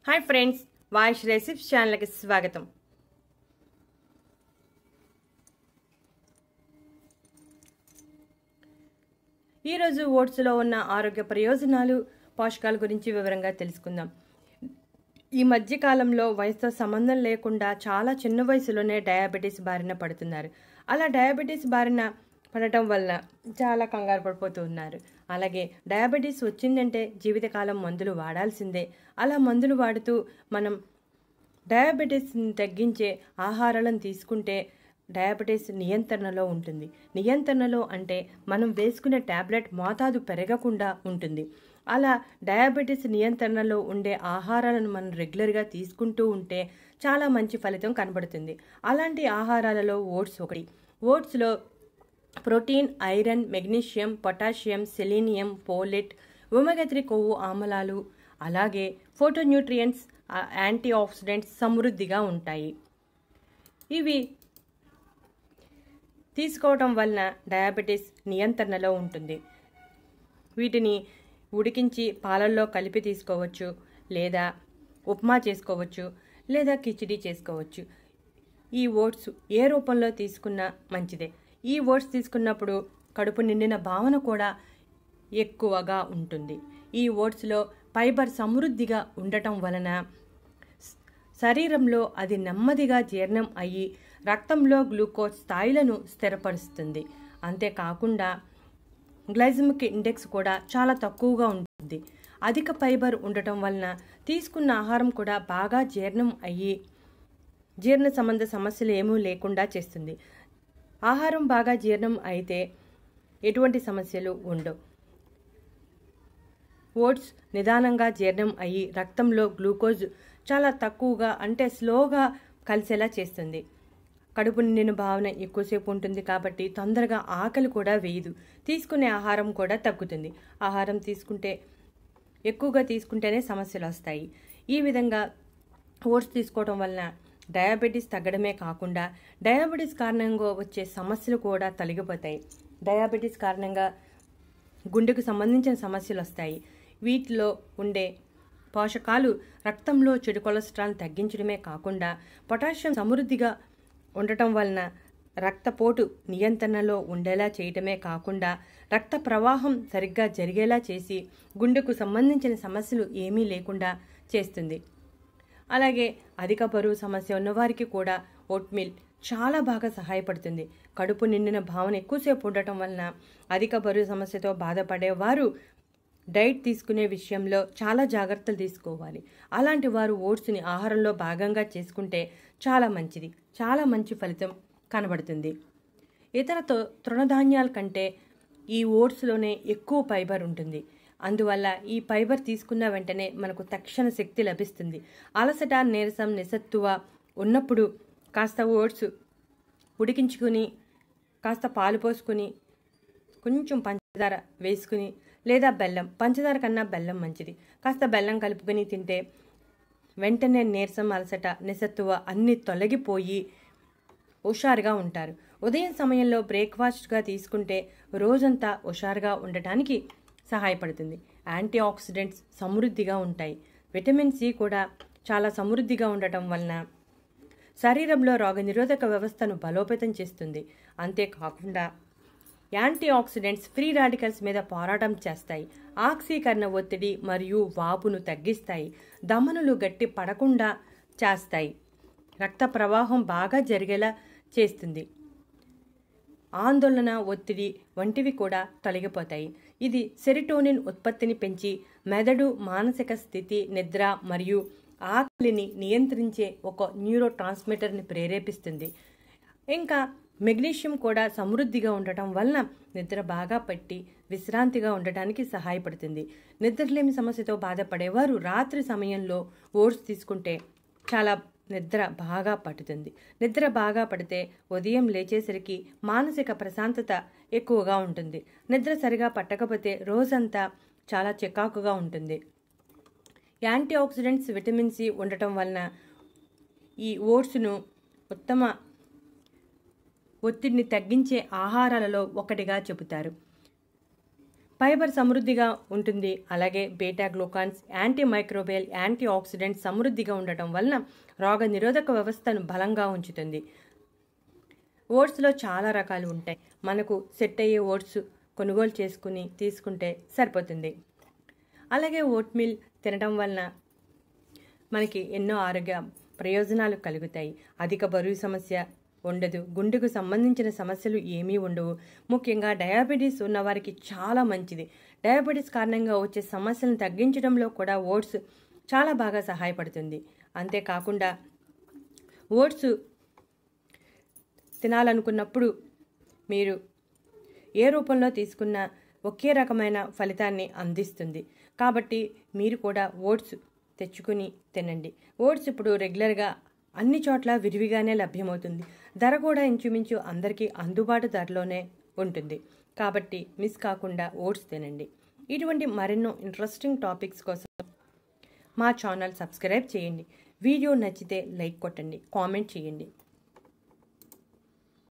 Hi friends, वाइश रेसिप्स channel की स्वागतम। ఈ రోజు ఓట్స్ లో ఉన్న ఆరోగ్య ప్రయోజనాలు పోషకాల గురించి వివరంగా తెలుసుకుందాం। ఈ మధ్య కాలంలో వయసుతో సంబంధం లేకుండా చాలా చిన్న వయసులోనే డయాబెటిస్ బారిన పడుతున్నారు। అలా డయాబెటిస్ బారిన పడటం వల్ల చాలా కంగారు పడిపోతూ ఉన్నారు। అలాగే డయాబెటిస్ వచ్చిందంటే జీవితకాలం మందులు వాడాల్సిందే। అలా మందులు వాడుతూ మనం డయాబెటిస్ని తగ్గించే ఆహారాలను తీసుకుంటే డయాబెటిస్ నియంత్రణలో ఉంటుంది। నియంత్రణలో అంటే మనం వేసుకునే టాబ్లెట్ మోతాదు పెరగకుండా ఉంటుంది। అలా డయాబెటిస్ నియంత్రణలో ఉండే ఆహారాలను మనం రెగ్యులర్గా తీసుకుంటూ ఉంటే చాలా మంచి ఫలితం కనబడుతుంది। అలాంటి ఆహారాలలో ఓట్స్ ఒకటి। ఓట్స్లో protein, iron, magnesium, potassium, selenium, folate, omega 3 కొవ్వు ఆమ్లాలు, అలాగే ఫోటోన్యూట్రియంట్స్, యాంటీ ఆక్సిడెంట్స్ సమృద్ధిగా ఉంటాయి। ఇవి తీసుకోవటం వలన డయాబెటిస్ నియంత్రణలో ఉంటుంది। వీటిని ఉడికించి పాలల్లో కలిపి తీసుకోవచ్చు, లేదా ఉప్మా చేసుకోవచ్చు, లేదా కిచిడి చేసుకోవచ్చు। ఈ ఓట్స్ ఏ రూపంలో తీసుకున్నా మంచిదే। ఈ ఓట్స్ తీసుకున్నప్పుడు కడుపు నిండిన భావన కూడా ఎక్కువగా ఉంటుంది। ఈ ఓట్స్లో ఫైబర్ సమృద్ధిగా ఉండటం వలన శరీరంలో అది నెమ్మదిగా జీర్ణం అయ్యి రక్తంలో గ్లూకోజ్ స్థాయిలను స్థిరపరుస్తుంది। అంతేకాకుండా గ్లైసెమిక్ ఇండెక్స్ కూడా చాలా తక్కువగా ఉంటుంది। అధిక ఫైబర్ ఉండటం వలన తీసుకున్న ఆహారం కూడా బాగా జీర్ణం అయ్యి జీర్ణ సంబంధ సమస్యలు ఏమీ లేకుండా చేస్తుంది। ఆహారం బాగా జీర్ణం అయితే ఎటువంటి సమస్యలు ఉండవు। ఓట్స్ నిదానంగా జీర్ణం అయ్యి రక్తంలో గ్లూకోజ్ చాలా తక్కువగా అంటే స్లోగా కలిసేలా చేస్తుంది। కడుపు నిండిన భావన ఎక్కువసేపు ఉంటుంది కాబట్టి తొందరగా ఆకలి కూడా వేయదు। తీసుకునే ఆహారం కూడా తగ్గుతుంది। ఆహారం తీసుకుంటే ఎక్కువగా తీసుకుంటేనే సమస్యలు వస్తాయి। ఈ విధంగా ఓట్స్ తీసుకోవడం వలన డయాబెటీస్ తగ్గడమే కాకుండా డయాబెటీస్ కారణంగా వచ్చే సమస్యలు కూడా తొలగిపోతాయి। డయాబెటీస్ కారణంగా గుండెకు సంబంధించిన సమస్యలు వస్తాయి। వీటిలో ఉండే పోషకాలు రక్తంలో చెడు కొలెస్ట్రాల్ తగ్గించడమే కాకుండా పొటాషియం సమృద్ధిగా ఉండటం వలన రక్తపోటు నియంత్రణలో ఉండేలా చేయటమే కాకుండా రక్త ప్రవాహం సరిగ్గా జరిగేలా చేసి గుండెకు సంబంధించిన సమస్యలు ఏమీ లేకుండా చేస్తుంది। అలాగే అధిక బరువు సమస్య ఉన్నవారికి కూడా ఓట్ మీల్ చాలా బాగా సహాయపడుతుంది। కడుపు నిండిన భావన ఎక్కువసేపు ఉండటం వలన అధిక బరువు సమస్యతో బాధపడేవారు డైట్ తీసుకునే విషయంలో చాలా జాగ్రత్తలు తీసుకోవాలి। అలాంటి వారు ఓట్స్ని ఆహారంలో భాగంగా చేసుకుంటే చాలా మంచిది, చాలా మంచి ఫలితం కనబడుతుంది। ఇతర తృణధాన్యాల కంటే ఈ ఓట్స్లోనే ఎక్కువ ఫైబర్ ఉంటుంది। అందువల్ల ఈ ఫైబర్ తీసుకున్న వెంటనే మనకు తక్షణ శక్తి లభిస్తుంది। అలసట, నీరసం, నిస్సత్తువ ఉన్నప్పుడు కాస్త ఓట్స్ ఉడికించుకుని కాస్త పాలు పోసుకుని కొంచెం పంచదార వేసుకుని లేదా బెల్లం, పంచదార కన్నా బెల్లం మంచిది, కాస్త బెల్లం కలుపుకొని తింటే వెంటనే నీరసం, అలసట, నిస్సత్తువ అన్నీ తొలగిపోయి హుషారుగా ఉంటారు। ఉదయం సమయంలో బ్రేక్ఫాస్ట్గా తీసుకుంటే రోజంతా హుషారుగా ఉండటానికి సహాయపడుతుంది। యాంటీ ఆక్సిడెంట్స్ సమృద్ధిగా ఉంటాయి। విటమిన్ సి కూడా చాలా సమృద్ధిగా ఉండటం వలన శరీరంలో రోగనిరోధక వ్యవస్థను బలోపేతం చేస్తుంది। అంతేకాకుండా యాంటీ ఆక్సిడెంట్స్ ఫ్రీ రాడికల్స్ మీద పోరాటం చేస్తాయి, ఆక్సీకరణ ఒత్తిడి మరియు వాపును తగ్గిస్తాయి, ధమనులు గట్టి పడకుండా చేస్తాయి, రక్త ప్రవాహం బాగా జరిగేలా చేస్తుంది, ఆందోళన, ఒత్తిడి వంటివి కూడా తొలగిపోతాయి। ఇది సెరిటోనిన్ ఉత్పత్తిని పెంచి మెదడు, మానసిక స్థితి, నిద్ర మరియు ఆకలిని నియంత్రించే ఒక న్యూరో ట్రాన్స్మిటర్ని ప్రేరేపిస్తుంది। ఇంకా మెగ్నీషియం కూడా సమృద్ధిగా ఉండటం వలన నిద్ర బాగా పట్టి విశ్రాంతిగా ఉండటానికి సహాయపడుతుంది। నిద్రలేమి సమస్యతో బాధపడేవారు రాత్రి సమయంలో ఓట్స్ తీసుకుంటే చాలా నిద్ర బాగా పట్టుతుంది। నిద్ర బాగా పడితే ఉదయం లేచేసరికి మానసిక ప్రశాంతత ఎక్కువగా ఉంటుంది। నిద్ర సరిగా పట్టకపోతే రోజంతా చాలా చికాకుగా ఉంటుంది। యాంటీ ఆక్సిడెంట్స్, విటమిన్ సి ఉండటం వలన ఈ ఓట్స్ను ఉత్తమ ఒత్తిడిని తగ్గించే ఆహారాలలో ఒకటిగా చెబుతారు। ఫైబర్ సమృద్ధిగా ఉంటుంది. అలాగే beta glucans, antimicrobial, antioxidants సమృద్ధిగా ఉండటం వలన రోగ నిరోధక వ్యవస్థను బలంగా ఉంచుతుంది. ఓట్స్లో చాలా రకాలు ఉంటాయి. మనకు సెట్ అయ్యే ఓట్స్ కొనుగోలు చేసుకుని తీసుకుంటే సరిపోతుంది. అలాగే ఓట్ మీల్ తినడం వలన మనకి ఎన్నో ఆరోగ్య ప్రయోజనాలు కలుగుతాయి. అధిక బరువు సమస్య ఉండదు. గుండెకు సంబంధించిన సమస్యలు ఏమీ ఉండవు. ముఖ్యంగా డయాబెటీస్ ఉన్నవారికి చాలా మంచిది. డయాబెటీస్ కారణంగా వచ్చే సమస్యలను తగ్గించడంలో కూడా ఓట్స్ చాలా బాగా సహాయపడుతుంది. అంతేకాకుండా ఓట్స్ తినాలనుకున్నప్పుడు మీరు ఏ రూపంలో తీసుకున్నా ఒకే రకమైన ఫలితాన్ని అందిస్తుంది. కాబట్టి మీరు కూడా ఓట్స్ తెచ్చుకుని తినండి. ఓట్స్ ఇప్పుడు రెగ్యులర్గా అన్ని చోట్ల విరివిగానే లభ్యమవుతుంది. ధర కూడా ఇంచుమించు అందరికీ అందుబాటు ధరలోనే ఉంటుంది. కాబట్టి మిస్ కాకుండా ఓట్స్ తినండి. ఇటువంటి మరెన్నో ఇంట్రెస్టింగ్ టాపిక్స్ కోసం మా ఛానల్ సబ్స్క్రైబ్ చేయండి. వీడియో నచ్చితే లైక్ కొట్టండి, కామెంట్ చేయండి.